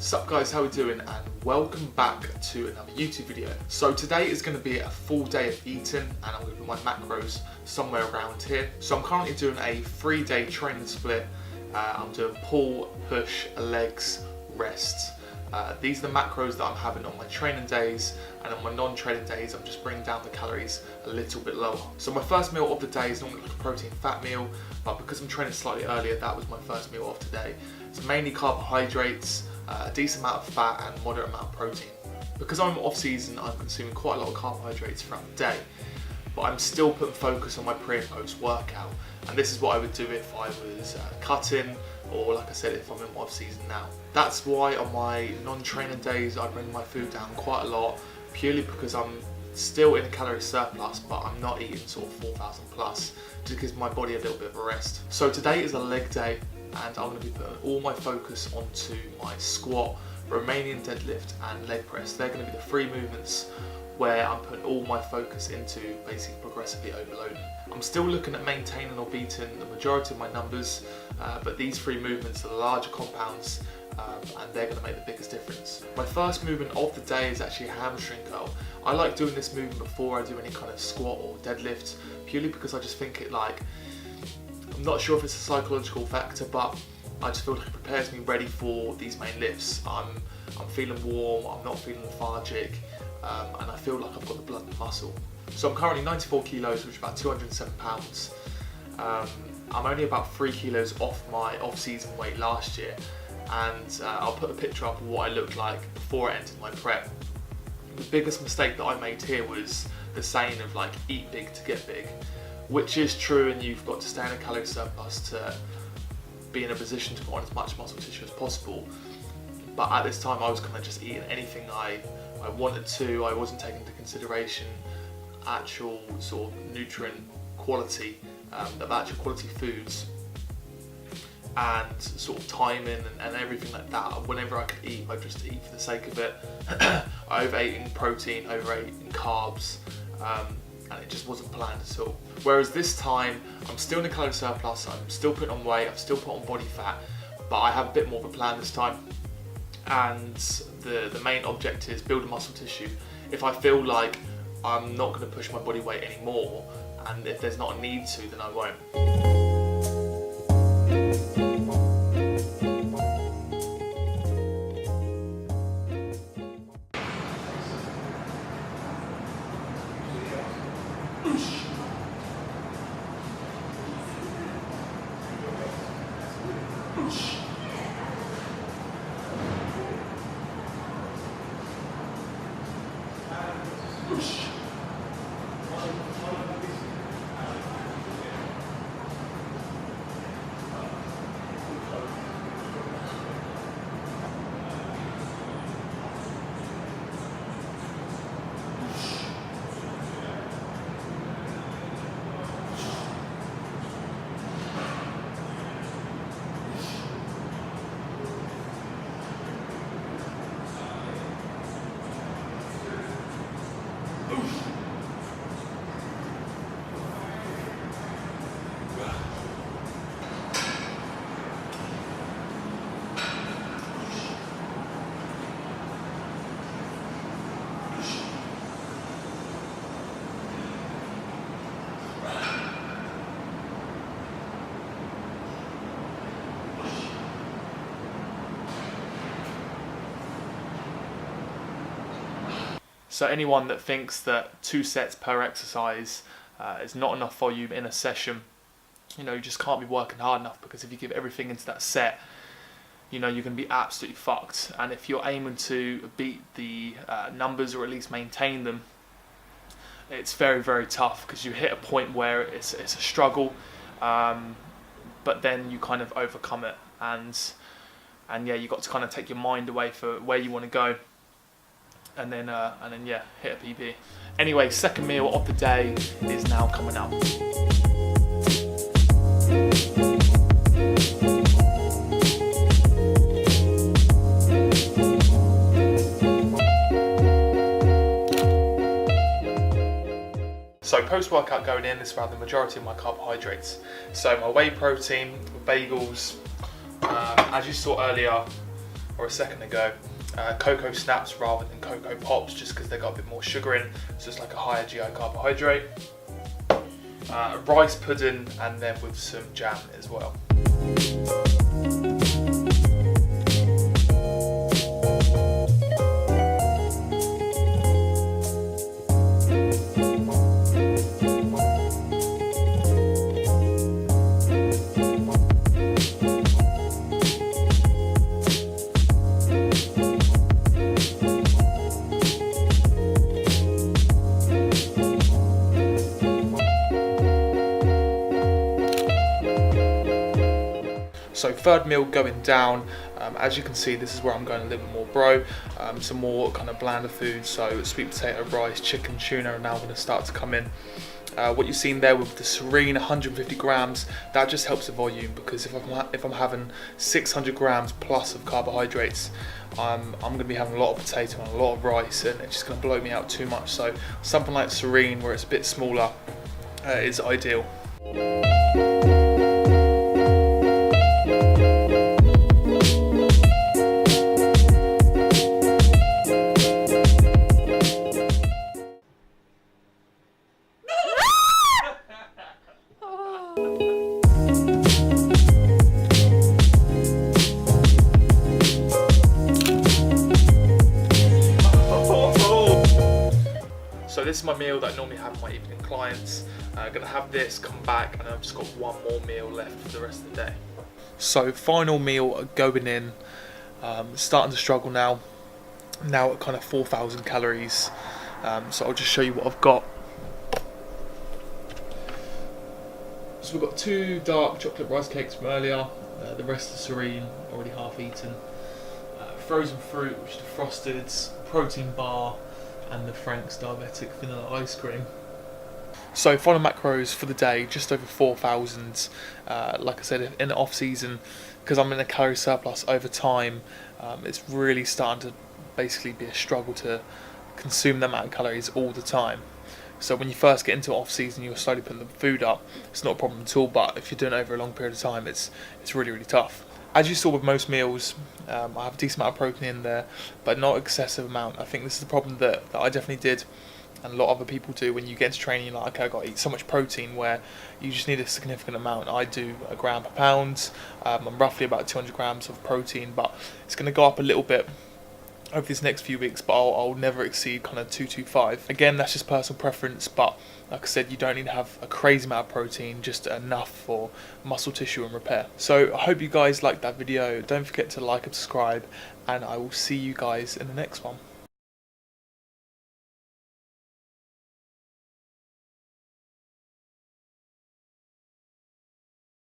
Sup guys, how we doing, and welcome back to another YouTube video. So today is going to be a full day of eating, and I'm going to put my macros somewhere around here. So I'm currently doing a 3-day training split. I'm doing pull, push, legs, rest. These are the macros that I'm having on my training days, and on my non-training days I'm just bringing down the calories a little bit lower. So my first meal of the day is normally like a protein fat meal, but because I'm training slightly earlier, that was my first meal of today. It's mainly carbohydrates, a decent amount of fat and moderate amount of protein. Because I'm off season, I'm consuming quite a lot of carbohydrates throughout the day, but I'm still putting focus on my pre and post workout, and this is what I would do if I was cutting, or like I said, if I'm in my off season now. That's why on my non-training days I bring my food down quite a lot, purely because I'm still in a calorie surplus, but I'm not eating sort of 4,000 plus, just gives my body a little bit of a rest. So today is a leg day, and I'm going to be putting all my focus onto my squat, Romanian deadlift and leg press. They're going to be the 3 movements where I'm putting all my focus into basically progressively overloading. I'm still looking at maintaining or beating the majority of my numbers, but these 3 movements are the larger compounds, and they're going to make the biggest difference. My first movement of the day is actually a hamstring curl. I like doing this movement before I do any kind of squat or deadlift, purely because I just think I'm not sure if it's a psychological factor, but I just feel like it prepares me ready for these main lifts. I'm feeling warm, I'm not feeling lethargic, and I feel like I've got the blood and muscle. So I'm currently 94 kilos, which is about 207 pounds. I'm only about 3 kilos off my off-season weight last year, and I'll put a picture up of what I looked like before I entered my prep. The biggest mistake that I made here was the saying of like, eat big to get big, which is true, and you've got to stay in a calorie surplus to be in a position to put on as much muscle tissue as possible. But at this time I was kind of just eating anything I wanted to. I wasn't taking into consideration actual sort of nutrient quality, of actual quality foods, and sort of timing and everything like that. Whenever I could eat, I just eat for the sake of it. I overate in protein, overate in carbs, and it just wasn't planned at all. Whereas this time, I'm still in a calorie surplus, I'm still putting on weight, I've still put on body fat, but I have a bit more of a plan this time. And the main object is building muscle tissue. If I feel like I'm not going to push my body weight anymore, and if there's not a need to, then I won't. So anyone that thinks that 2 sets per exercise is not enough volume in a session, you just can't be working hard enough, because if you give everything into that set, you're going to be absolutely fucked. And if you're aiming to beat the numbers, or at least maintain them, it's very, very tough, because you hit a point where it's a struggle, but then you kind of overcome it, and yeah, you got to kind of take your mind away for where you want to go, and then yeah, hit a PB. Anyway, second meal of the day is now coming up. So post-workout going in, this is around the majority of my carbohydrates. So my whey protein, bagels, as you saw earlier, or a second ago, cocoa snaps rather than cocoa pops, just because they got a bit more sugar in, so it's like a higher GI carbohydrate. Rice pudding, and then with some jam as well. So third meal going down, as you can see, this is where I'm going a little bit more bro, some more kind of blander food, so sweet potato, rice, chicken, tuna are now going to start to come in. What you've seen there with the Serene 150 grams, that just helps the volume, because if I'm having 600 grams plus of carbohydrates, I'm going to be having a lot of potato and a lot of rice, and it's just going to blow me out too much. So something like Serene, where it's a bit smaller, is ideal. So this is my meal that I normally have with my evening clients. I'm going to have this, come back, and I've just got one more meal left for the rest of the day. So final meal going in, starting to struggle now at kind of 4,000 calories. So I'll just show you what I've got. So we've got 2 dark chocolate rice cakes from earlier, the rest are Serene, already half eaten. Frozen fruit, which is the frosted, protein bar, and the Frank's diabetic vanilla ice cream. So final macros for the day, just over 4,000. Like I said, in the off season, because I'm in a calorie surplus over time, it's really starting to basically be a struggle to consume that amount of calories all the time. So when you first get into off season, you're slowly putting the food up, it's not a problem at all, but if you're doing it over a long period of time, it's really, really tough. As you saw with most meals, I have a decent amount of protein in there, but not excessive amount. I think this is the problem that I definitely did, and a lot of other people do. When you get into training, you're like, okay, I've got to eat so much protein, where you just need a significant amount. I do a gram per pound. I'm roughly about 200 grams of protein, but it's going to go up a little bit over these next few weeks, but I'll never exceed kind of 225. Again, that's just personal preference, but like I said, you don't need to have a crazy amount of protein, just enough for muscle tissue and repair. So I hope you guys liked that video. Don't forget to like and subscribe, and I will see you guys in the next one.